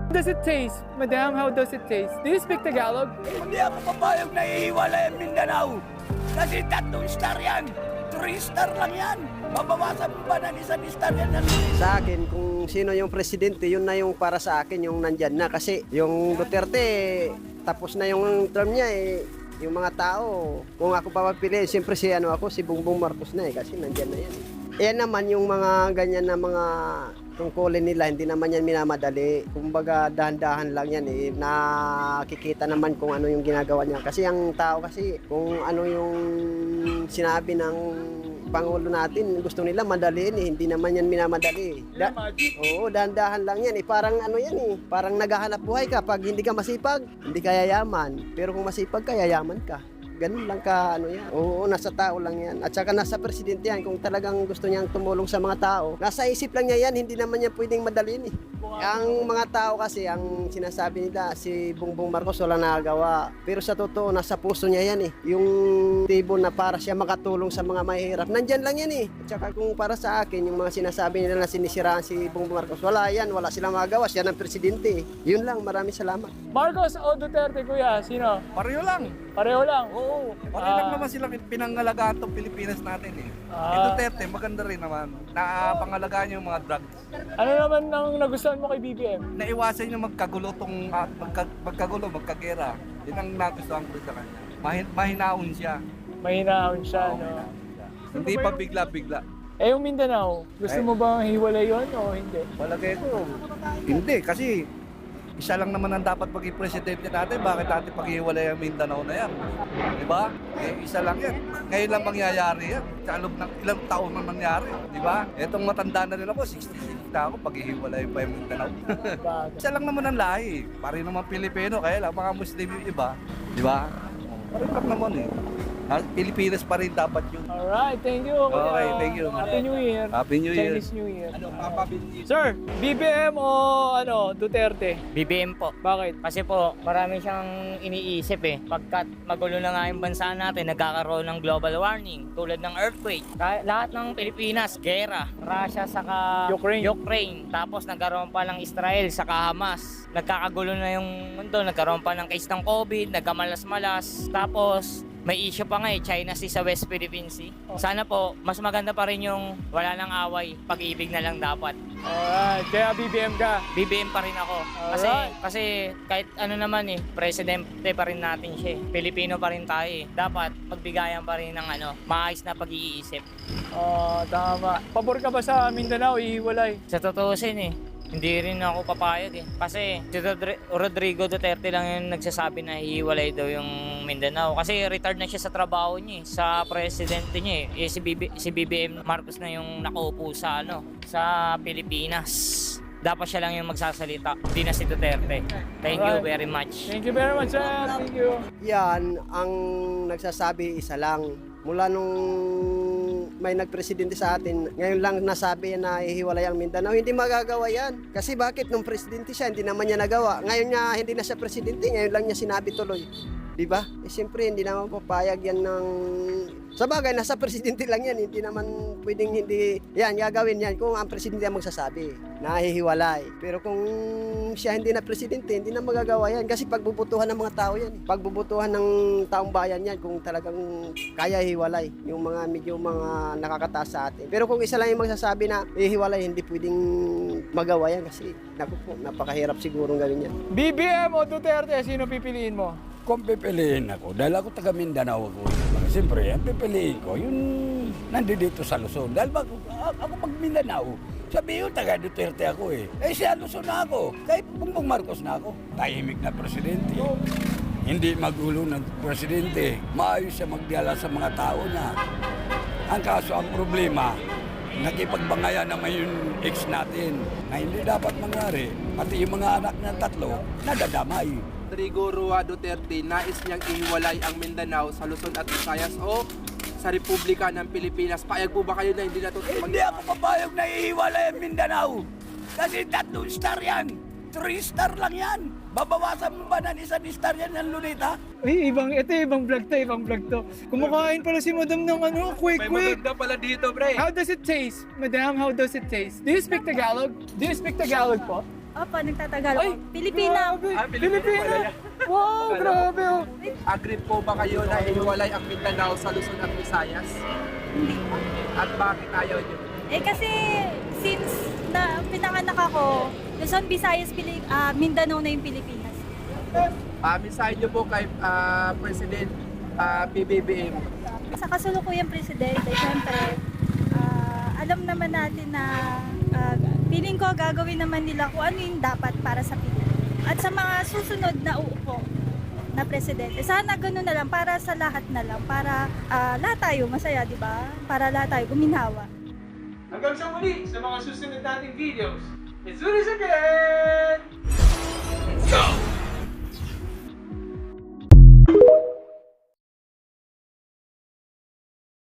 Does it taste? Madam, how does it taste? Do you speak Tagalog? Hindi ako papayag na iiwalay ang Mindanao. Kasi 3 star yan. 3 star lang yan. Mabawasan mo ba ng 1 star yan? Sa akin, kung sino yung presidente, yun na yung para sa akin, yung nandyan na. Kasi yung Duterte, tapos na yung term niya eh. Yung mga tao, kung ako papapili, siyempre si si Bongbong Marcos na eh, kasi nandyan na yan. Yan naman yung mga ganyan na mga tungkulin nila, hindi naman yan minamadali. Kumbaga dahan-dahan lang yan eh. Nakikita naman kung ano yung ginagawa niya. Kasi ang tao kasi, kung ano yung sinabi ng Pangulo natin, gusto nila madaliin eh. Hindi naman yan minamadali. Oo, dahan-dahan lang yan eh. Parang ano yan eh. Parang naghahanap buhay ka. Pag hindi ka masipag, hindi ka yayaman. Pero kung masipag ka, yayaman ka. Ganun lang ka, ano yan. Oo, nasa tao lang yan. At saka nasa presidente yan. Kung talagang gusto niyang tumulong sa mga tao, nasa isip lang niya yan. Hindi naman yan pwedeng madalin eh. Ang mga tao kasi, ang sinasabi nila, si Bongbong Marcos wala nagagawa. Pero sa totoo, nasa puso niya yan eh. Yung tibo na para siya makatulong sa mga mahihirap, nandyan lang yan eh. At saka kung para sa akin, yung mga sinasabi nila na sinisiraan si Bongbong Marcos, wala yan, wala silang magagawa. Siya ng presidente. Yun lang, maraming salamat. Marcos o Duterte, kuya? Sino? Pareho lang. Pareho lang. Oo. Pareho lang naman sila pinangalagaan tong Pilipinas natin eh. Si Duterte, maganda rin naman. Napangalagaan yung mga drugs. Ano naman ang nagustuhan mo kay BBM? Naiwasan yung magkagulo tong magkagulo, magkagera. Yun ang nagustuhan ko sa kanya. Mahinaon siya. Mahinaon siya, Oo, no? Hindi pa bigla-bigla. Eh, yung Mindanao, gusto mo bang hiwalay yun o hindi? Palagay ko, hindi. Kasi isa lang naman ang dapat maging presidente natin. Bakit natin paghiwalay ang Mindanao na yan? Diba? Eh, isa lang yan. Ngayon lang mangyayari yan. Sa loob ng ilang taon na nangyari. Diba? Etong matanda na rin ako, 66 na ako, paghihiwalay pa yung Mindanao. Isa lang naman ang lahi. Pare naman Pilipino, kaya lang mga Muslim yung iba. Diba? Pare lang naman eh. Pilipinas pa rin dapat yun. Alright, thank you. kuya. Okay, thank you. Happy New Year. Happy New Year. Chinese New Year. Papa Binti? Sir, BBM o Duterte? BBM po. Bakit? Kasi po, marami siyang iniisip eh. Pagkat magulo na nga yung bansa natin, nagkakaroon ng global warming, tulad ng earthquake. Lahat ng Pilipinas, gera. Russia saka Ukraine. Tapos nagkaroon pa ng Israel saka Hamas. Nagkakagulo na yung mundo, nagkaroon pa ng case ng COVID, nagkamalas-malas. Tapos, may issue pa nga eh, China Sea sa West Philippine Sea. Sana po, mas maganda pa rin yung wala nang away, pag-ibig na lang dapat. Alright, kaya BBM ka. BBM pa rin ako. Kasi kahit ano naman eh, presidente pa rin natin siya eh. Pilipino pa rin tayo eh. Dapat magbigayan pa rin ng maayos na pag-iisip. Tama. Pabor ka ba sa Mindanao, ihiwalay? Sa tutuusin eh, hindi rin ako papayag eh. Kasi si Rodrigo Duterte lang yung nagsasabi na hiwalay daw yung Mindanao. Kasi retired na siya sa trabaho niya eh, sa presidente niya eh. Si BBM Marcos na yung nakaupo sa sa Pilipinas. Dapat siya lang yung magsasalita, hindi na si Duterte. Thank you very much. Thank you very much, sir. Thank you. Yan, ang nagsasabi isa lang. Mula nung may nagpresidente sa atin, ngayon lang nasabi na ihiwalay ang Mindanao, hindi magagawa yan. Kasi bakit nung presidente siya, hindi naman niya nagawa. Ngayon niya, hindi na siya presidente, ngayon lang niya sinabi tuloy. Diba? Eh siyempre, hindi naman papayag yan ng... Sa bagay, nasa presidente lang yan. Hindi naman pwedeng hindi... Yan, gagawin yan kung ang presidente ang magsasabi na hihiwalay. Pero kung siya hindi na presidente, hindi na magagawa yan. Kasi pagbubutuhan ng mga tao yan. Pagbubutuhan ng taong bayan yan kung talagang kaya hiwalay. Yung mga medyo mga nakakataas sa atin. Pero kung isa lang yung magsasabi na hihiwalay, hindi pwedeng magawa yan. Kasi naku po, napakahirap sigurong gawin yan. BBM o Duterte, sino pipiliin mo? Kung pipiliin ako, dahil ako taga Mindanao ako, siyempre, ang pipiliin ko, yung nandito sa Luzon. Dahil ako pag Mindanao, sabihin ko, taga Duterte ako eh. Eh siya Luzon na ako, kahit Bongbong Marcos na ako. Tahimik na presidente. Hindi magulo ng presidente. Maayos siya magdala sa mga tao na. Ang kaso, ang problema, nakipagbangayan naman yung ex natin na hindi dapat mangyari. Pati yung mga anak ng 3, nadadamay. Rodrigo Roa Duterte, nais niyang ihiwalay ang Mindanao sa Luzon at Visayas o sa Republika ng Pilipinas. Payag po ba kayo na hindi na ito? Hindi ako papayag na iiwalay ang Mindanao. Kasi 3 star yan. 3 star lang yan. Babawasan mo ba ng 1 star yan ng Lunita? Ibang vlog to. Kumakain pala si madam ng quick. May maganda pala dito, pre. How does it taste? Madam, how does it taste? Do you speak Tagalog? Do you speak Tagalog po? Opo, nagtatagalog. Pilipina. Pilipina! Wow, grabe oh. Agree po ba kayo na ihiwalay ang Mindanao sa Luzon at Visayas? Hindi po. At bakit ayaw nyo? Kasi since na pinanganak ako, Luzon, Visayas, Mindanao na yung Pilipinas. Mensahe nyo po kay President PBBM. Sa kasulukuyang presidente, syempre, alam naman natin na feeling ko gagawin naman nila kung ano yung dapat para sa Pilipinas. At sa mga susunod na uupo na presidente, sana gano'n na lang para sa lahat na lang, para lahat tayo masaya, di ba? Para lahat tayo guminhawa. Hanggang sa muli sa mga susunod nating videos. It's Uris again! Go!